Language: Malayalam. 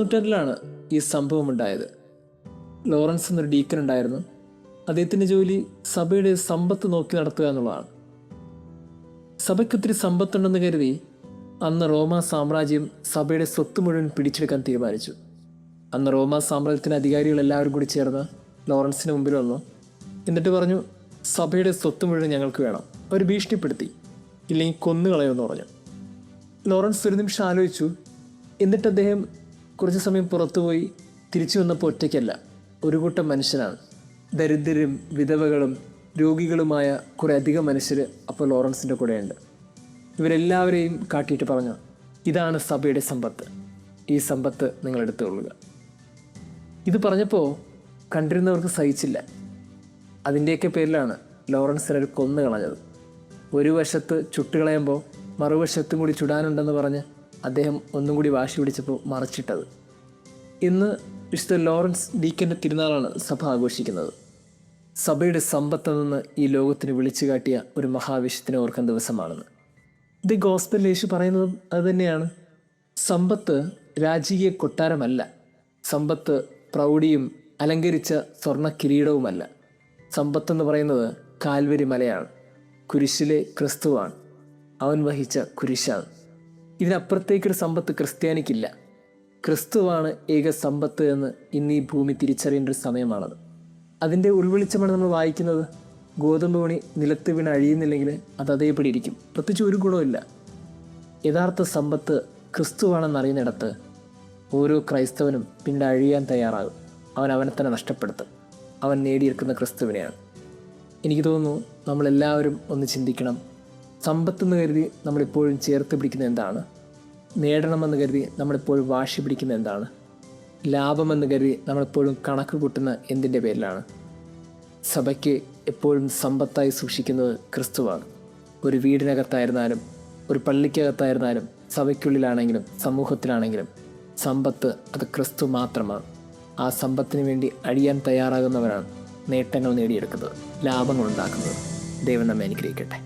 നൂറ്റാണ്ടിലാണ് ഈ സംഭവം ഉണ്ടായത്. ലോറൻസ് എന്നൊരു ഡീക്കൻ ഉണ്ടായിരുന്നു. അദ്ദേഹത്തിൻ്റെ ജോലി സഭയുടെ സമ്പത്ത് നോക്കി നടത്തുക എന്നുള്ളതാണ്. സഭയ്ക്കൊത്തിരി സമ്പത്തുണ്ടെന്ന് കരുതി അന്ന് റോമാ സാമ്രാജ്യം സഭയുടെ സ്വത്ത് മുഴുവൻ പിടിച്ചെടുക്കാൻ തീരുമാനിച്ചു. അന്ന് റോമാ സാമ്രാജ്യത്തിൻ്റെ അധികാരികളെല്ലാവരും കൂടി ചേർന്ന് ലോറൻസിന് മുമ്പിൽ വന്നു. എന്നിട്ട് പറഞ്ഞു, സഭയുടെ സ്വത്ത് മുഴുവൻ ഞങ്ങൾക്ക് വേണം. അവർ ഭീഷണിപ്പെടുത്തി, ഇല്ലെങ്കിൽ കൊന്നുകളയുമെന്ന് പറഞ്ഞു. ലോറൻസ് ഒരു നിമിഷം ആലോചിച്ചു. എന്നിട്ട് അദ്ദേഹം കുറച്ച് സമയം പുറത്തുപോയി തിരിച്ചു വന്നപ്പോൾ ഒറ്റയ്ക്കല്ല, ഒരു കൂട്ടം മനുഷ്യരാണ്. ദരിദ്രരും വിധവകളും രോഗികളുമായ കുറേ അധികം മനുഷ്യർ അപ്പോൾ ലോറൻസിൻ്റെ കൂടെയുണ്ട്. ഇവരെല്ലാവരെയും കാട്ടിയിട്ട് പറഞ്ഞു, ഇതാണ് സഭയുടെ സമ്പത്ത്, ഈ സമ്പത്ത് നിങ്ങൾ എടുത്തുകൊള്ളുക. ഇത് പറഞ്ഞപ്പോൾ കണ്ടിരുന്നവർക്ക് സഹിച്ചില്ല. അതിൻ്റെയൊക്കെ പേരിലാണ് ലോറൻസിനൊരു കൊന്നു കളഞ്ഞത്. ഒരു വശത്ത് ചുട്ടുകളയുമ്പോൾ മറുവശത്തും കൂടി ചുടാനുണ്ടെന്ന് പറഞ്ഞ് അദ്ദേഹം ഒന്നും കൂടി വാശി പിടിച്ചപ്പോൾ മറച്ചിട്ടത്. ഇന്ന് വിശുദ്ധ ലോറൻസ് ഡീക്കൻ്റെ തിരുനാളാണ് സഭ ആഘോഷിക്കുന്നത്. സഭയുടെ സമ്പത്ത് നിന്ന് ഈ ലോകത്തിന് വിളിച്ചു കാട്ടിയ ഒരു മഹാവിശുദ്ധനെ ഓർക്കുന്ന ദിവസമാണെന്ന്. ദി ഗോസ്പലിൽ യേശു പറയുന്നതും അതുതന്നെയാണ്. സമ്പത്ത് രാജകീയ കൊട്ടാരമല്ല, സമ്പത്ത് പ്രൗഢിയും അലങ്കരിച്ച സ്വർണ്ണ കിരീടവുമല്ല. സമ്പത്തെന്ന് പറയുന്നത് കാൽവരി മലയാണ്, കുരിശിലെ ക്രിസ്തുവാണ്, അവൻ വഹിച്ച കുരിശാണ്. ഇതിനപ്പുറത്തേക്കൊരു സമ്പത്ത് ക്രിസ്ത്യാനിക്കില്ല. ക്രിസ്തുവാണ് ഏക സമ്പത്ത് എന്ന് ഇന്ന് ഈ ഭൂമി തിരിച്ചറിയേണ്ട ഒരു സമയമാണത്. അതിൻ്റെ ഉൾവെളിച്ചമാണ് നമ്മൾ വായിക്കുന്നത്. ഗോതമ്പ് മണി നിലത്ത് വീണ് അഴിയുന്നില്ലെങ്കിൽ അത് അതേപടി ഇരിക്കും, പ്രത്യേകിച്ച് ഒരു ഗുണമില്ല. യഥാർത്ഥ സമ്പത്ത് ക്രിസ്തുവാണെന്നറിയുന്നിടത്ത് ഓരോ ക്രൈസ്തവനും പിന്നെ അഴിയാൻ തയ്യാറാകും. അവനെ തന്നെ നഷ്ടപ്പെടുത്തും. അവൻ നേടിയെടുക്കുന്ന ക്രിസ്തുവിനെയാണ്. എനിക്ക് തോന്നുന്നു നമ്മളെല്ലാവരും ഒന്ന് ചിന്തിക്കണം. സമ്പത്തെന്ന് കരുതി നമ്മളിപ്പോഴും ചേർത്ത് പിടിക്കുന്ന എന്താണ്? നേടണമെന്ന് കരുതി നമ്മളിപ്പോഴും വാശി പിടിക്കുന്ന എന്താണ്? ലാഭമെന്ന് കരുതി നമ്മളെപ്പോഴും കണക്ക് കൂട്ടുന്ന എന്തിൻ്റെ പേരിലാണ്? സഭയ്ക്ക് എപ്പോഴും സമ്പത്തായി സൂക്ഷിക്കുന്നത് ക്രിസ്തുവാണ്. ഒരു വീടിനകത്തായിരുന്നാലും ഒരു പള്ളിക്കകത്തായിരുന്നാലും സഭയ്ക്കുള്ളിലാണെങ്കിലും സമൂഹത്തിലാണെങ്കിലും സമ്പത്ത് അത് ക്രിസ്തു മാത്രമാണ്. ആ സമ്പത്തിന് വേണ്ടി അഴിയാൻ തയ്യാറാകുന്നവരാണ് നേട്ടങ്ങൾ നേടിയെടുക്കുന്നത്, ലാഭങ്ങൾ ഉണ്ടാക്കുന്നത്. ദൈവം നമ്മെ അനുഗ്രഹിക്കട്ടെ.